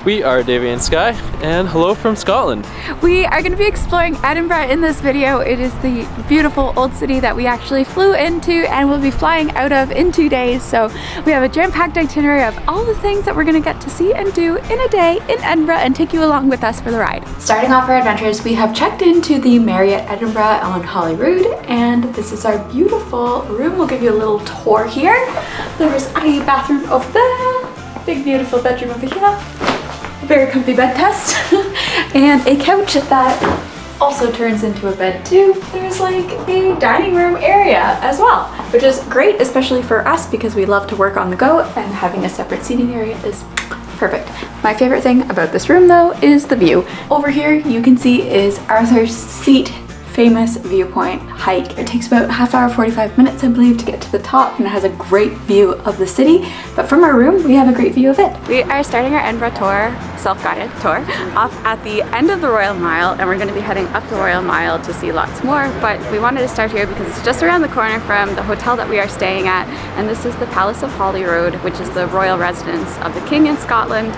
We are Davey and Sky, and hello from Scotland. We are going to be exploring Edinburgh in this video. It is the beautiful old city that we actually flew into and will be flying out of in 2 days. So we have a jam-packed itinerary of all the things that we're going to get to see and do in a day in Edinburgh and take you along with us for the ride. Starting off our adventures, we have checked into the Marriott Edinburgh on Holyrood, and this is our beautiful room. We'll give you a little tour here. There's a bathroom over there, big beautiful bedroom over here. Very comfy bed test and a couch that also turns into a bed too. There's like a dining room area as well, which is great, especially for us because we love to work on the go, and having a separate seating area is perfect. My favorite thing about this room though is the view. Over here you can see is Arthur's Seat famous viewpoint hike. It takes about half hour, 45 minutes I believe to get to the top, and it has a great view of the city, but from our room we have a great view of it. We are starting our Edinburgh tour, self-guided tour, off at the end of the Royal Mile, and we're going to be heading up the Royal Mile to see lots more, but we wanted to start here because it's just around the corner from the hotel that we are staying at, and this is the Palace of Holyrood, which is the royal residence of the King in Scotland.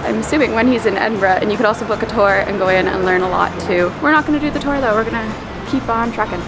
I'm assuming when he's in Edinburgh, and you could also book a tour and go in and learn a lot too. We're not going to do the tour though, we're going to keep on trucking.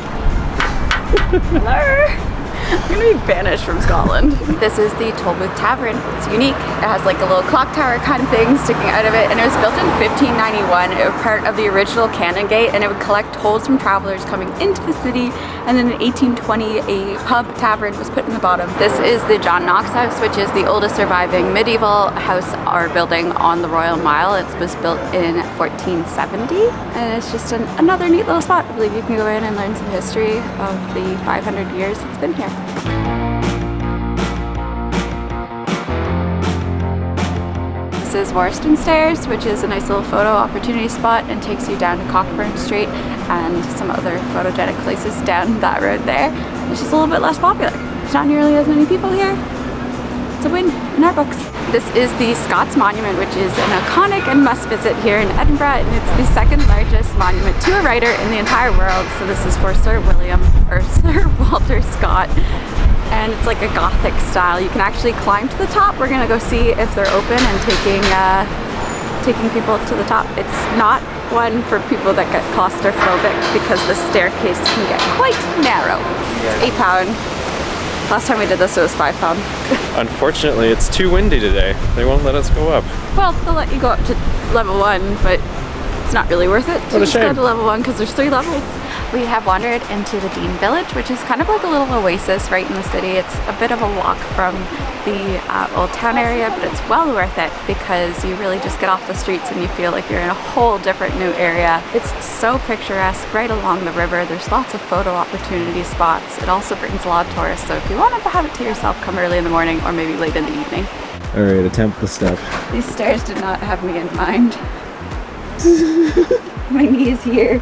Hello! I'm gonna be banished from Scotland. This is the Tolbooth Tavern. It's unique. It has like a little clock tower kind of thing sticking out of it, and it was built in 1591. It was part of the original Canongate, and it would collect tolls from travelers coming into the city, and then in 1820 a pub tavern was put in the bottom. This is the John Knox house, which is the oldest surviving medieval house or building on the Royal Mile. It was built in 1470, and it's just another neat little spot. I believe you can go in and learn some history of the 500 years it's been here. This is Warriston Stairs, which is a nice little photo opportunity spot and takes you down to Cockburn Street and some other photogenic places down that road there. It's just a little bit less popular. There's not nearly as many people here. It's a win in our books. This is the Scots Monument, which is an iconic and must visit here in Edinburgh, and it's the second largest monument to a writer in the entire world. So this is for Sir Walter Scott, and it's like a Gothic style. You can actually climb to the top. We're gonna go see if they're open and taking people to the top. It's not one for people that get claustrophobic because the staircase can get quite narrow. It's £8. Last time we did this, it was £5. Unfortunately, it's too windy today. They won't let us go up. Well, they'll let you go up to level 1, but it's not really worth it to just go to level 1 because there's 3 levels. We have wandered into the Dean Village, which is kind of like a little oasis right in the city. It's a bit of a walk from the old town area, but it's well worth it because you really just get off the streets and you feel like you're in a whole different new area. It's so picturesque right along the river. There's lots of photo opportunity spots. It also brings a lot of tourists, so if you want to have it to yourself, come early in the morning or maybe late in the evening. Alright, attempt the step. These stairs did not have me in mind. My knee is here.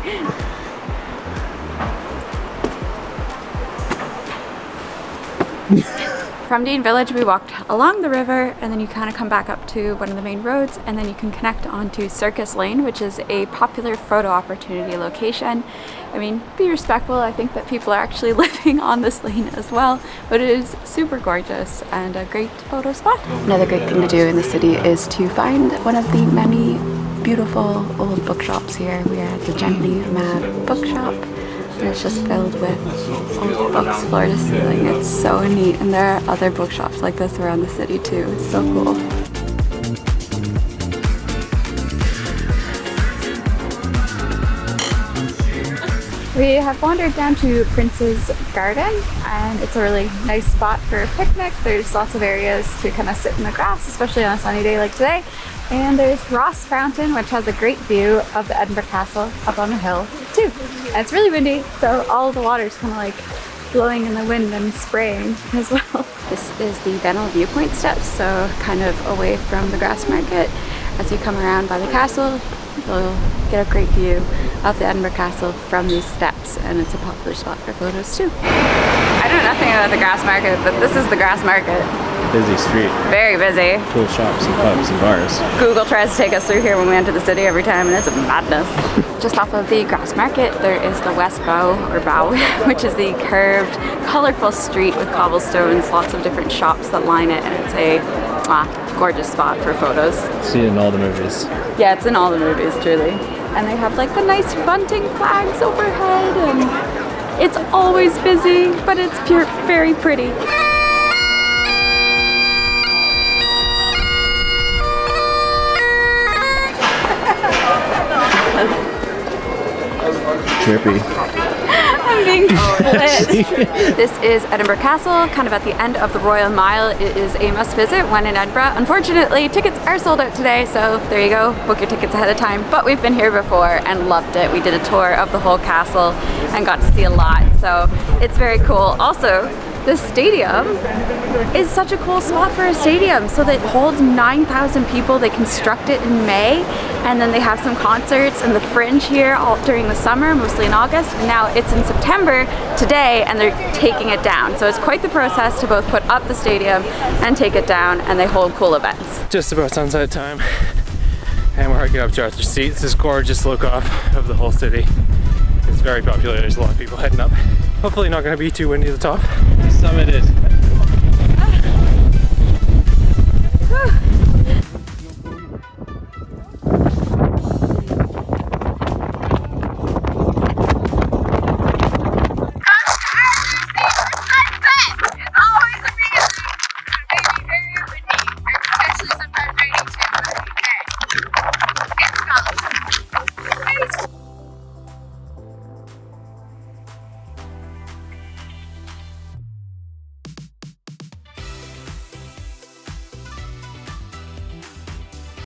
From Dean Village we walked along the river, and then you kind of come back up to one of the main roads, and then you can connect onto Circus Lane, which is a popular photo opportunity location. I mean, be respectful, I think that people are actually living on this lane as well, but it is super gorgeous and a great photo spot. Another great thing to do in the city is to find one of the many beautiful old bookshops here. We are at the Gently Mad bookshop. And it's just filled with old books floor to ceiling. It's so neat, and there are other bookshops like this around the city too. It's so cool. We have wandered down to Prince's Garden, and it's a really nice spot for a picnic. There's lots of areas to kind of sit in the grass, especially on a sunny day like today. And there's Ross Fountain, which has a great view of the Edinburgh Castle up on the hill too. And it's really windy, so all the water's kind of like blowing in the wind and spraying as well. This is the Vennel viewpoint steps, so kind of away from the Grassmarket. As you come around by the castle, you'll get a great view of the Edinburgh Castle from these steps, and it's a popular spot for photos too. I know nothing about the Grassmarket, but this is the Grassmarket. Busy street. Very busy. Full shops and pubs and bars. Google tries to take us through here when we enter the city every time, and it's a madness. Just off of the Grassmarket, there is the West Bow, which is the curved, colorful street with cobblestones, lots of different shops that line it, and it's a gorgeous spot for photos. See it in all the movies. Yeah, it's in all the movies, truly. And they have like the nice bunting flags overhead, and it's always busy, but it's very pretty. Trippy. I'm being split. This is Edinburgh Castle, kind of at the end of the Royal Mile. It is a must visit when in Edinburgh. Unfortunately, tickets are sold out today, so there you go. Book your tickets ahead of time. But we've been here before and loved it. We did a tour of the whole castle and got to see a lot, so it's very cool. Also, the stadium is such a cool spot for a stadium. So that holds 9,000 people. They construct it in May, and then they have some concerts in the Fringe here all during the summer, mostly in August. And now it's in September today, and they're taking it down. So it's quite the process to both put up the stadium and take it down, and they hold cool events. Just about sunset time, and we're hiking up to Arthur's Seat. This is gorgeous look off of the whole city. It's very popular. There's a lot of people heading up. Hopefully not going to be too windy at the top. We summited